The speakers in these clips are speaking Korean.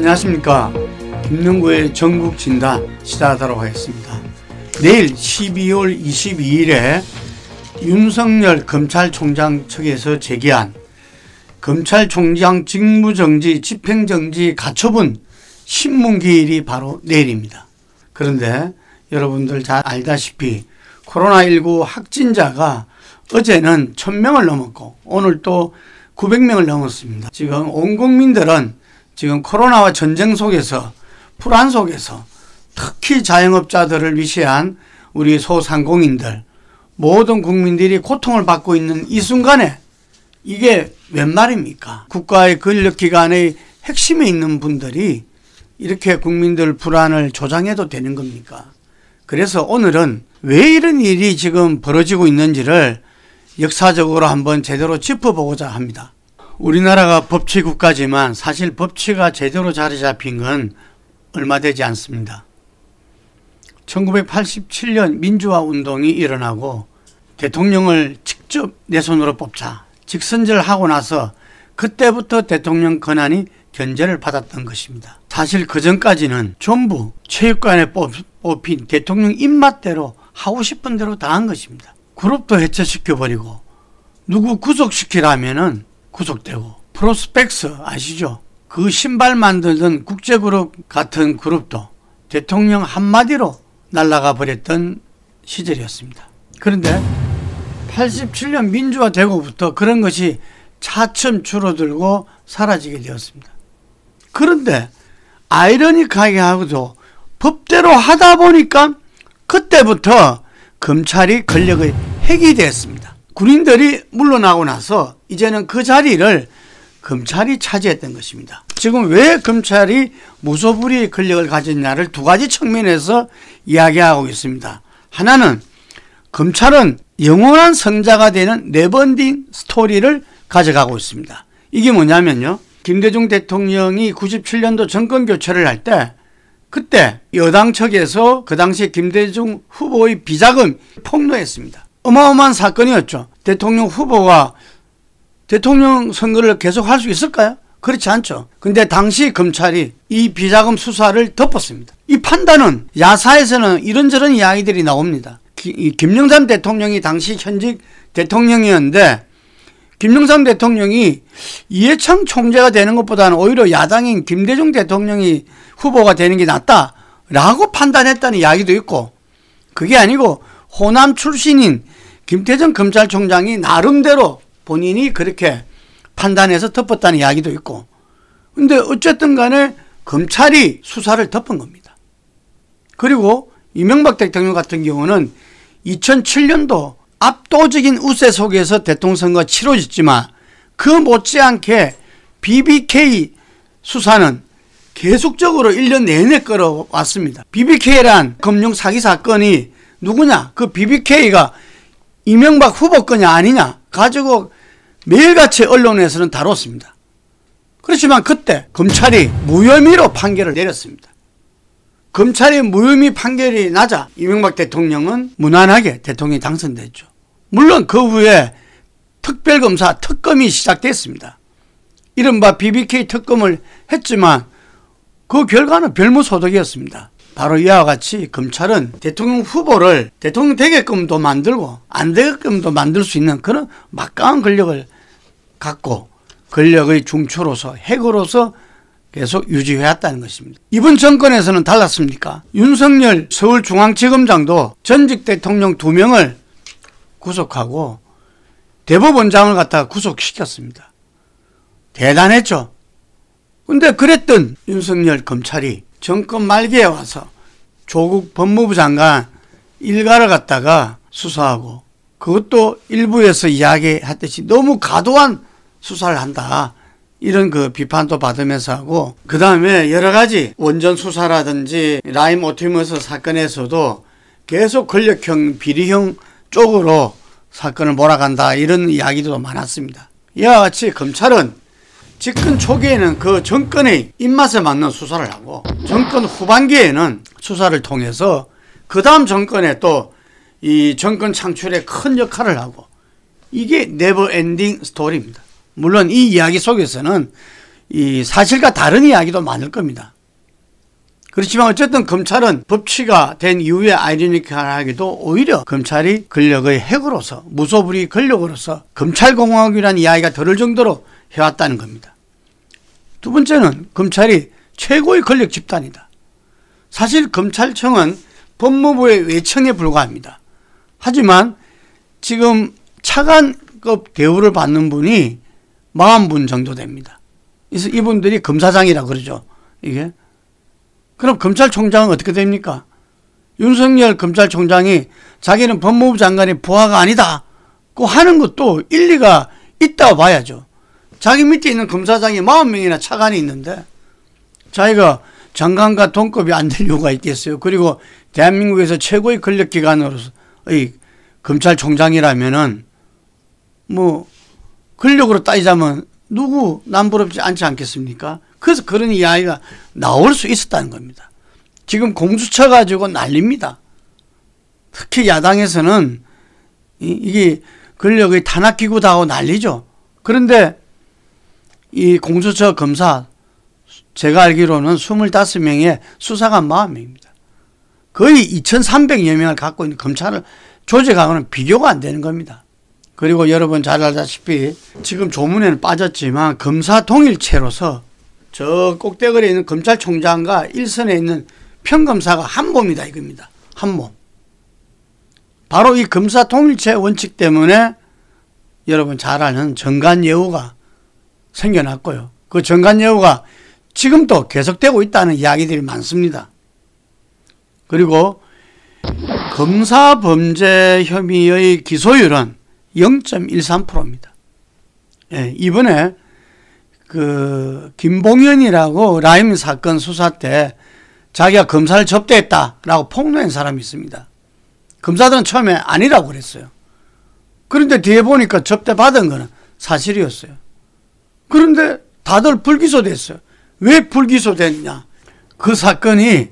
안녕하십니까. 김능구의 전국진단 시작하도록 하겠습니다. 내일 12월 22일에 윤석열 검찰총장 측에서 제기한 검찰총장 직무정지, 집행정지 가처분 신문기일이 바로 내일입니다. 그런데 여러분들 잘 알다시피 코로나19 확진자가 어제는 1000명을 넘었고 오늘 또 900명을 넘었습니다. 지금 온 국민들은 지금 코로나와 전쟁 속에서, 불안 속에서 특히 자영업자들을 위시한 우리 소상공인들, 모든 국민들이 고통을 받고 있는 이 순간에 이게 웬 말입니까? 국가의 권력기관의 핵심에 있는 분들이 이렇게 국민들 불안을 조장해도 되는 겁니까? 그래서 오늘은 왜 이런 일이 지금 벌어지고 있는지를 역사적으로 한번 제대로 짚어보고자 합니다. 우리나라가 법치 국가지만 사실 법치가 제대로 자리 잡힌 건 얼마 되지 않습니다. 1987년 민주화 운동이 일어나고 대통령을 직접 내 손으로 뽑자 직선제하고 나서 그때부터 대통령 권한이 견제를 받았던 것입니다. 사실 그 전까지는 전부 체육관에 뽑힌 대통령 입맛대로 하고 싶은 대로 다 한 것입니다. 그룹도 해체시켜버리고 누구 구속시키라면은 구속되고, 프로스펙스 아시죠? 그 신발 만들던 국제그룹 같은 그룹도 대통령 한마디로 날아가 버렸던 시절이었습니다. 그런데 87년 민주화되고부터 그런 것이 차츰 줄어들고 사라지게 되었습니다. 그런데 아이러니하게 하고도 법대로 하다 보니까 그때부터 검찰이 권력의 핵이 됐습니다. 군인들이 물러나고 나서 이제는 그 자리를 검찰이 차지했던 것입니다. 지금 왜 검찰이 무소불위의 권력을 가졌냐를 두 가지 측면에서 이야기하고 있습니다. 하나는 검찰은 영원한 성자가 되는 네버엔딩 스토리를 가져가고 있습니다. 이게 뭐냐면요, 김대중 대통령이 97년도 정권교체를 할 때 그때 여당 측에서 그 당시에 김대중 후보의 비자금 폭로했습니다. 어마어마한 사건이었죠. 대통령 후보가 대통령 선거를 계속 할 수 있을까요? 그렇지 않죠. 근데 당시 검찰이 이 비자금 수사를 덮었습니다. 이 판단은 야사에서는 이런저런 이야기들이 나옵니다. 김영삼 대통령이 당시 현직 대통령이었는데 김영삼 대통령이 이해창 총재가 되는 것보다는 오히려 야당인 김대중 대통령이 후보가 되는 게 낫다라고 판단했다는 이야기도 있고, 그게 아니고 호남 출신인 김태정 검찰총장이 나름대로 본인이 그렇게 판단해서 덮었다는 이야기도 있고, 근데 어쨌든 간에 검찰이 수사를 덮은 겁니다. 그리고 이명박 대통령 같은 경우는 2007년도 압도적인 우세 속에서 대통령 선거가 치러졌지만 그 못지않게 BBK 수사는 계속적으로 1년 내내 끌어왔습니다. BBK란 금융 사기 사건이 누구냐? 그 BBK가 이명박 후보 거냐 아니냐 가지고 매일같이 언론에서는 다뤘습니다. 그렇지만 그때 검찰이 무혐의로 판결을 내렸습니다. 검찰이 무혐의 판결이 나자 이명박 대통령은 무난하게 대통령이 당선됐죠. 물론 그 후에 특별검사 특검이 시작됐습니다. 이른바 BBK 특검을 했지만 그 결과는 별무소득이었습니다. 바로 이와 같이 검찰은 대통령 후보를 대통령 되게끔도 만들고 안 되게끔도 만들 수 있는 그런 막강한 권력을 갖고 권력의 중추로서 핵으로서 계속 유지해왔다는 것입니다. 이번 정권에서는 달랐습니까? 윤석열 서울중앙지검장도 전직 대통령 2명을 구속하고 대법원장을 갖다가 구속시켰습니다. 대단했죠. 근데 그랬던 윤석열 검찰이 정권 말기에 와서 조국 법무부 장관 일가를 갖다가 수사하고, 그것도 일부에서 이야기했듯이 너무 과도한 수사를 한다, 이런 그 비판도 받으면서 하고, 그 다음에 여러 가지 원전 수사라든지 라임 오티머스 사건에서도 계속 권력형 비리형 쪽으로 사건을 몰아간다, 이런 이야기도 많았습니다. 이와 같이 검찰은 집권 초기에는 그 정권의 입맛에 맞는 수사를 하고 정권 후반기에는 수사를 통해서 그 다음 정권에 또 이 정권 창출에 큰 역할을 하고, 이게 네버 엔딩 스토리입니다. 물론 이 이야기 속에서는 이 사실과 다른 이야기도 많을 겁니다. 그렇지만 어쨌든 검찰은 법치가 된 이후에 아이러니컬하게도 오히려 검찰이 권력의 핵으로서 무소불위 권력으로서 검찰공화국이라는 이야기가 들을 정도로 해왔다는 겁니다. 두 번째는 검찰이 최고의 권력 집단이다. 사실 검찰청은 법무부의 외청에 불과합니다. 하지만 지금 차관급 대우를 받는 분이 40분 정도 됩니다. 그래서 이분들이 검사장이라고 그러죠. 이게. 그럼 검찰총장은 어떻게 됩니까? 윤석열 검찰총장이 자기는 법무부 장관의 부하가 아니다 고 하는 것도 일리가 있다고 봐야죠. 자기 밑에 있는 검사장이 40명이나 차관이 있는데 자기가 장관과 동급이 안 될 이유가 있겠어요. 그리고 대한민국에서 최고의 권력기관으로서의 검찰총장이라면은 뭐 권력으로 따지자면 누구 남부럽지 않지 않겠습니까? 그래서 그런 이야기가 나올 수 있었다는 겁니다. 지금 공수처 가지고 난립니다. 특히 야당에서는 이게 권력의 탄압기구다 하고 난리죠. 그런데 이 공수처 검사 제가 알기로는 25명의 수사관 40명입니다. 거의 2,300여 명을 갖고 있는 검찰을 조직하고는 비교가 안 되는 겁니다. 그리고 여러분 잘 알다시피 지금 조문에는 빠졌지만 검사 통일체로서 저 꼭대기에 있는 검찰총장과 일선에 있는 평검사가 한 몸이다 이겁니다. 한 몸. 바로 이 검사 통일체 원칙 때문에 여러분 잘 아는 정관예우가 생겨났고요. 그 정관예우가 지금도 계속되고 있다는 이야기들이 많습니다. 그리고 검사 범죄 혐의의 기소율은 0.13%입니다. 예, 이번에 그 김봉현이라고 라임 사건 수사 때 자기가 검사를 접대했다라고 폭로한 사람이 있습니다. 검사들은 처음에 아니라고 그랬어요. 그런데 뒤에 보니까 접대받은 거는 사실이었어요. 그런데 다들 불기소됐어요. 왜 불기소됐냐? 그 사건이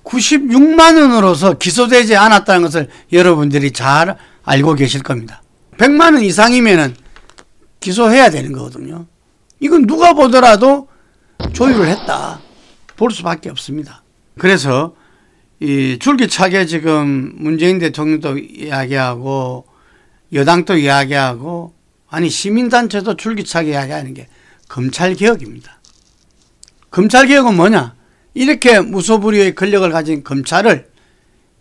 96만 원으로서 기소되지 않았다는 것을 여러분들이 잘 알고 계실 겁니다. 100만 원 이상이면은 기소해야 되는 거거든요. 이건 누가 보더라도 조율을 했다 볼 수밖에 없습니다. 그래서 이 줄기차게 지금 문재인 대통령도 이야기하고 여당도 이야기하고 아니 시민단체도 줄기차게 이야기하는 게 검찰개혁입니다. 검찰개혁은 뭐냐? 이렇게 무소불위의 권력을 가진 검찰을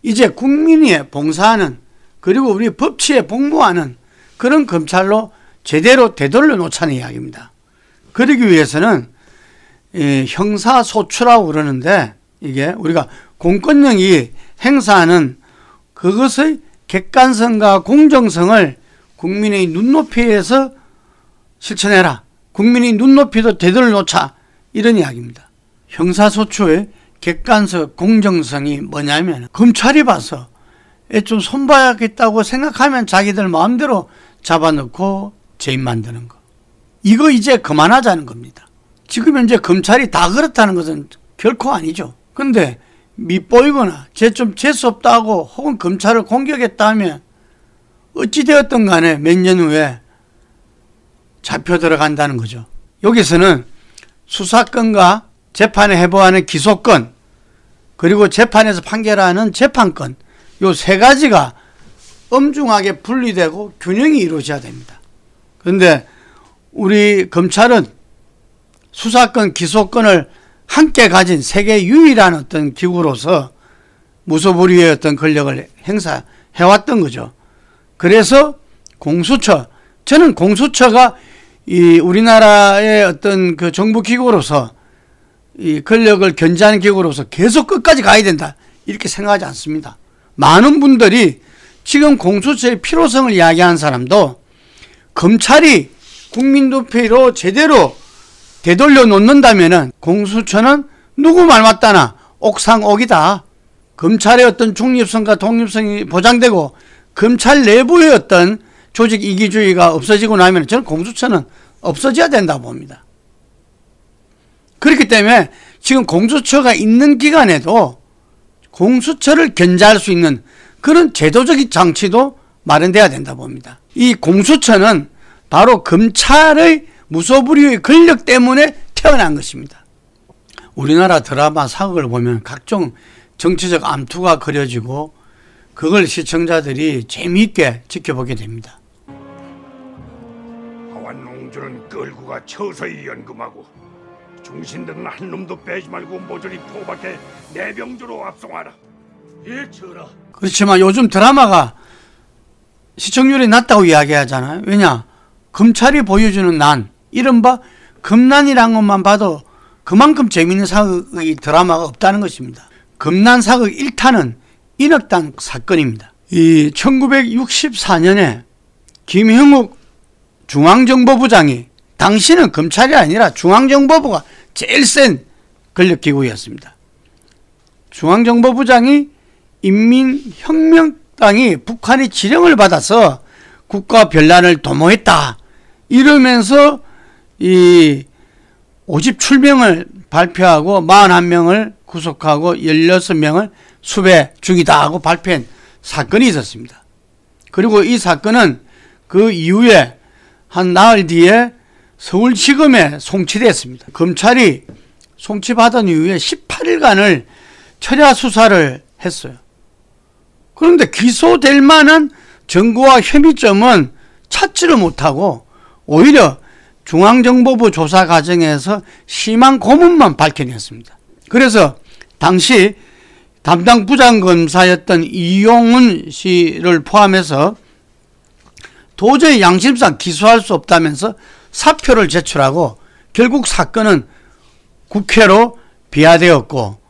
이제 국민에 봉사하는 그리고 우리 법치에 복무하는 그런 검찰로 제대로 되돌려 놓자는 이야기입니다. 그러기 위해서는 형사소추라고 그러는데 이게 우리가 공권력이 행사하는 그것의 객관성과 공정성을 국민의 눈높이에서 실천해라. 국민의 눈높이도 되돌려 놓자. 이런 이야기입니다. 형사소추의 객관성, 공정성이 뭐냐면 검찰이 봐서 좀 손봐야겠다고 생각하면 자기들 마음대로 잡아넣고 죄인 만드는 거. 이거 이제 그만하자는 겁니다. 지금 현재 검찰이 다 그렇다는 것은 결코 아니죠. 근데 밉보이거나 좀 재수없다고 혹은 검찰을 공격했다 하면 어찌되었든 간에 몇 년 후에 잡혀 들어간다는 거죠. 여기서는 수사권과 재판에 해부하는 기소권 그리고 재판에서 판결하는 재판권 요 세 가지가 엄중하게 분리되고 균형이 이루어져야 됩니다. 그런데 우리 검찰은 수사권, 기소권을 함께 가진 세계 유일한 어떤 기구로서 무소불위의 어떤 권력을 행사해왔던 거죠. 그래서 공수처, 저는 공수처가 이 우리나라의 어떤 그 정부 기구로서 이 권력을 견제하는 기구로서 계속 끝까지 가야 된다. 이렇게 생각하지 않습니다. 많은 분들이 지금 공수처의 필요성을 이야기하는 사람도 검찰이 국민 투표로 제대로 되돌려 놓는다면은 공수처는 누구 말 맞다나 옥상옥이다. 검찰의 어떤 중립성과 독립성이 보장되고 검찰 내부의 어떤 조직 이기주의가 없어지고 나면 저는 공수처는 없어져야 된다고 봅니다. 그렇기 때문에 지금 공수처가 있는 기간에도 공수처를 견제할 수 있는 그런 제도적인 장치도 마련돼야 된다 봅니다. 이 공수처는 바로 검찰의 무소불위의 권력 때문에 태어난 것입니다. 우리나라 드라마 사극을 보면 각종 정치적 암투가 그려지고 그걸 시청자들이 재미있게 지켜보게 됩니다. 하완농주는 끌구가 처서히 연금하고 중신들은 한 놈도 빼지 말고 모조리 포박해 내병주로 압송하라. 예, 전하. 그렇지만 요즘 드라마가 시청률이 낮다고 이야기하잖아요. 왜냐? 검찰이 보여주는 난, 이른바 금난이라는 것만 봐도 그만큼 재미있는 사극의 드라마가 없다는 것입니다. 금난 사극 1탄은 인혁당 사건입니다. 이 1964년에 김형욱 중앙정보부장이, 당시는 검찰이 아니라 중앙정보부가 제일 센 권력기구였습니다. 중앙정보부장이 인민혁명당이 북한의 지령을 받아서 국가 변란을 도모했다 이러면서 이 57명을 발표하고 41명을 구속하고 16명을 수배 중이다 하고 발표한 사건이 있었습니다. 그리고 이 사건은 그 이후에 한 나흘 뒤에 서울지검에 송치됐습니다. 검찰이 송치받은 이후에 18일간을 철야 수사를 했어요. 그런데 기소될 만한 증거와 혐의점은 찾지를 못하고 오히려 중앙정보부 조사 과정에서 심한 고문만 밝혀냈습니다. 그래서 당시 담당 부장검사였던 이용훈 씨를 포함해서 도저히 양심상 기소할 수 없다면서 사표를 제출하고 결국 사건은 국회로 비화되었고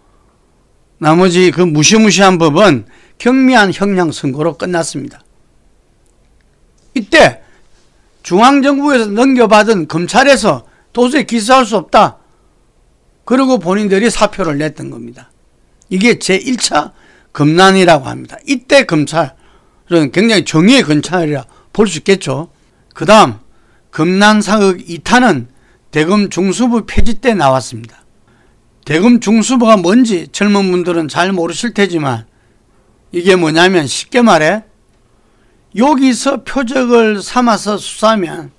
나머지 그 무시무시한 법은 경미한 형량 선고로 끝났습니다. 이때 중앙정부에서 넘겨받은 검찰에서 도저히 기소할 수 없다. 그리고 본인들이 사표를 냈던 겁니다. 이게 제1차 검난이라고 합니다. 이때 검찰은 굉장히 정의의 검찰이라 볼 수 있겠죠. 그 다음 검난사극 2탄은 대검 중수부 폐지 때 나왔습니다. 대검 중수부가 뭔지 젊은 분들은 잘 모르실 테지만 이게 뭐냐면 쉽게 말해 여기서 표적을 삼아서 수사하면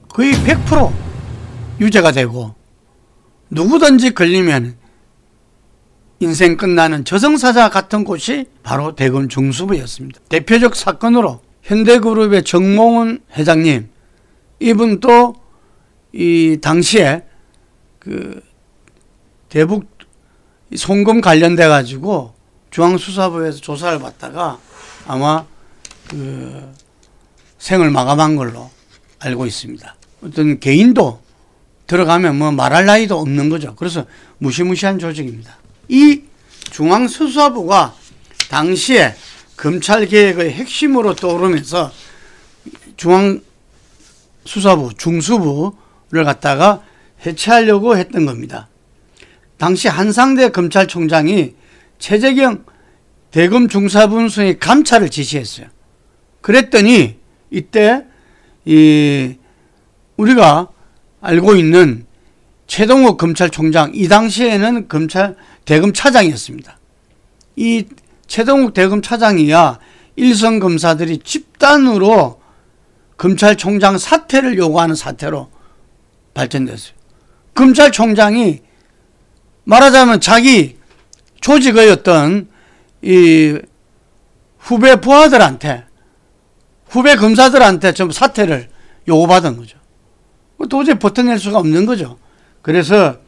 거의 100% 유죄가 되고 누구든지 걸리면 인생 끝나는 저승사자 같은 곳이 바로 대검 중수부였습니다. 대표적 사건으로 현대그룹의 정몽훈 회장님, 이분도 이 당시에 그 대북 송금 관련돼 가지고 중앙수사부에서 조사를 받다가 아마 그 생을 마감한 걸로 알고 있습니다. 어떤 개인도 들어가면 뭐 말할 나위도 없는 거죠. 그래서 무시무시한 조직입니다. 이 중앙수사부가 당시에 검찰개혁의 핵심으로 떠오르면서 중앙수사부, 중수부를 갖다가 해체하려고 했던 겁니다. 당시 한상대 검찰총장이 최재경 대검 중사분수의 감찰을 지시했어요. 그랬더니 이때 우리가 알고 있는 최동욱 검찰총장, 이 당시에는 대검 차장이었습니다. 이 최동욱 대검 차장이야 일선 검사들이 집단으로 검찰총장 사퇴를 요구하는 사태로 발전됐어요. 검찰총장이 말하자면 자기 조직의 어떤 이 후배 부하들한테, 후배 검사들한테 전부 사퇴를 요구받은 거죠. 도저히 버텨낼 수가 없는 거죠. 그래서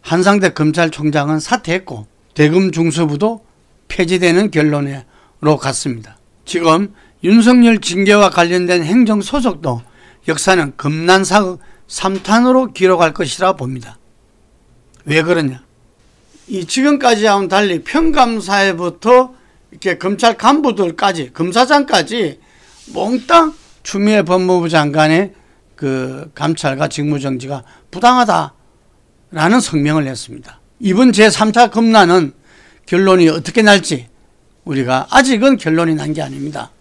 한상대 검찰총장은 사퇴했고 대검 중수부도 폐지되는 결론으로 갔습니다. 지금 윤석열 징계와 관련된 행정소속도 역사는 검난사극 3탄으로 기록할 것이라 봅니다. 왜 그러냐? 이 지금까지와는 달리 평감사에부터 이렇게 검찰 간부들까지, 검사장까지 몽땅 추미애 법무부 장관의 그 감찰과 직무정지가 부당하다라는 성명을 냈습니다. 이번 제3차 검난은 결론이 어떻게 날지 우리가 아직은 결론이 난 게 아닙니다.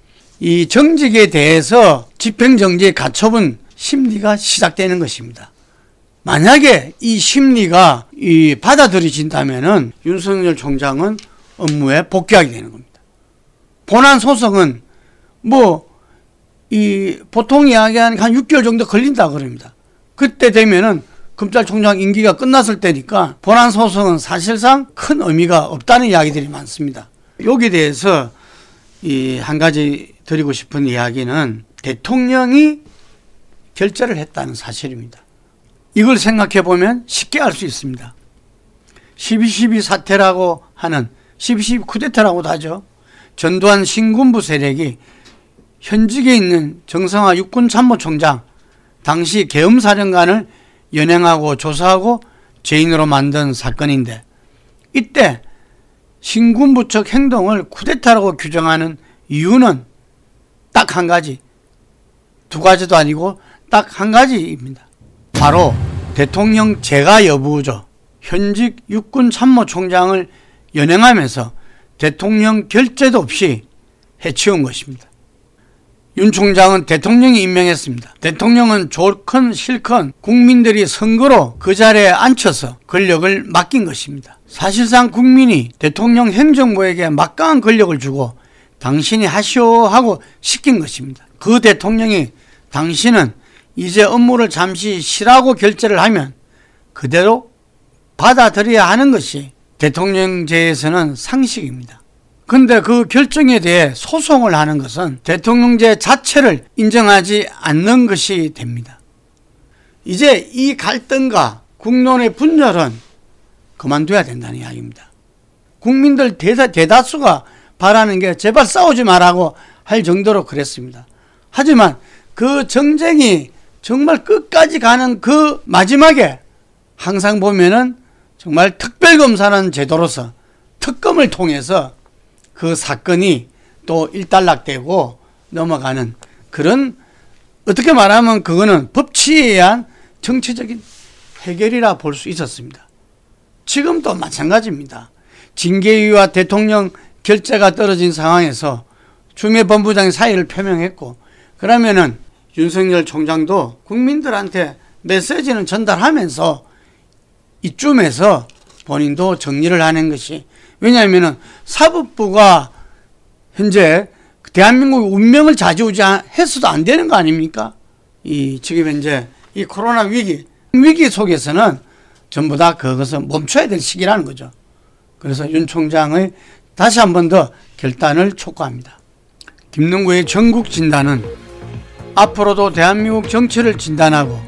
이 정직에 대해서 집행정지의 가처분 심리가 시작되는 것입니다. 만약에 이 심리가 받아들여진다면은 윤석열 총장은 업무에 복귀하게 되는 겁니다. 본안 소송은 보통 이야기하는 한 6개월 정도 걸린다 그럽니다. 그때 되면은 검찰총장 임기가 끝났을 때니까 본안 소송은 사실상 큰 의미가 없다는 이야기들이 많습니다. 여기에 대해서 이 한 가지 드리고 싶은 이야기는 대통령이 결재를 했다는 사실입니다. 이걸 생각해 보면 쉽게 알 수 있습니다. 12.12 사태라고 하는 12.12 쿠데타라고도 하죠. 전두환 신군부 세력이 현직에 있는 정성화 육군참모총장 당시 계엄사령관을 연행하고 조사하고 죄인으로 만든 사건인데, 이때 신군부 측 행동을 쿠데타라고 규정하는 이유는 딱 한 가지, 두 가지도 아니고 딱 한 가지입니다. 바로 대통령 재가 여부죠. 현직 육군참모총장을 연행하면서 대통령 결재도 없이 해치운 것입니다. 윤 총장은 대통령이 임명했습니다. 대통령은 좋건 싫건 국민들이 선거로 그 자리에 앉혀서 권력을 맡긴 것입니다. 사실상 국민이 대통령 행정부에게 막강한 권력을 주고 당신이 하시오 하고 시킨 것입니다. 그 대통령이 당신은 이제 업무를 잠시 쉬라고 결재를 하면 그대로 받아들여야 하는 것이 대통령제에서는 상식입니다. 근데 그 결정에 대해 소송을 하는 것은 대통령제 자체를 인정하지 않는 것이 됩니다. 이제 이 갈등과 국론의 분열은 그만둬야 된다는 이야기입니다. 국민들 대다수가 바라는 게 제발 싸우지 말라고 할 정도로 그랬습니다. 하지만 그 정쟁이 정말 끝까지 가는 그 마지막에 항상 보면은 정말 특별검사라는 제도로서 특검을 통해서 그 사건이 또 일단락되고 넘어가는 그런, 어떻게 말하면 그거는 법치에 의한 정치적인 해결이라 볼 수 있었습니다. 지금도 마찬가지입니다. 징계위와 대통령 결재가 떨어진 상황에서 추미애 법무장이 사의를 표명했고, 그러면은 윤석열 총장도 국민들한테 메시지는 전달하면서 이쯤에서 본인도 정리를 하는 것이, 왜냐하면 사법부가 현재 대한민국의 운명을 좌지우지해서도 안 되는 거 아닙니까? 지금 현재 이 코로나 위기 속에서는 전부 다 그것을 멈춰야 될 시기라는 거죠. 그래서 윤 총장의 다시 한 번 더 결단을 촉구합니다. 김능구의 전국 진단은 앞으로도 대한민국 정치를 진단하고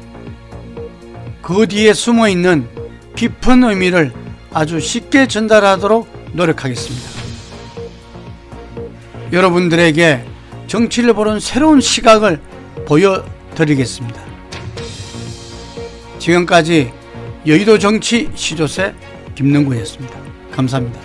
그 뒤에 숨어있는 깊은 의미를 아주 쉽게 전달하도록 노력하겠습니다. 여러분들에게 정치를 보는 새로운 시각을 보여드리겠습니다. 지금까지 여의도 정치 시조새 김능구였습니다. 감사합니다.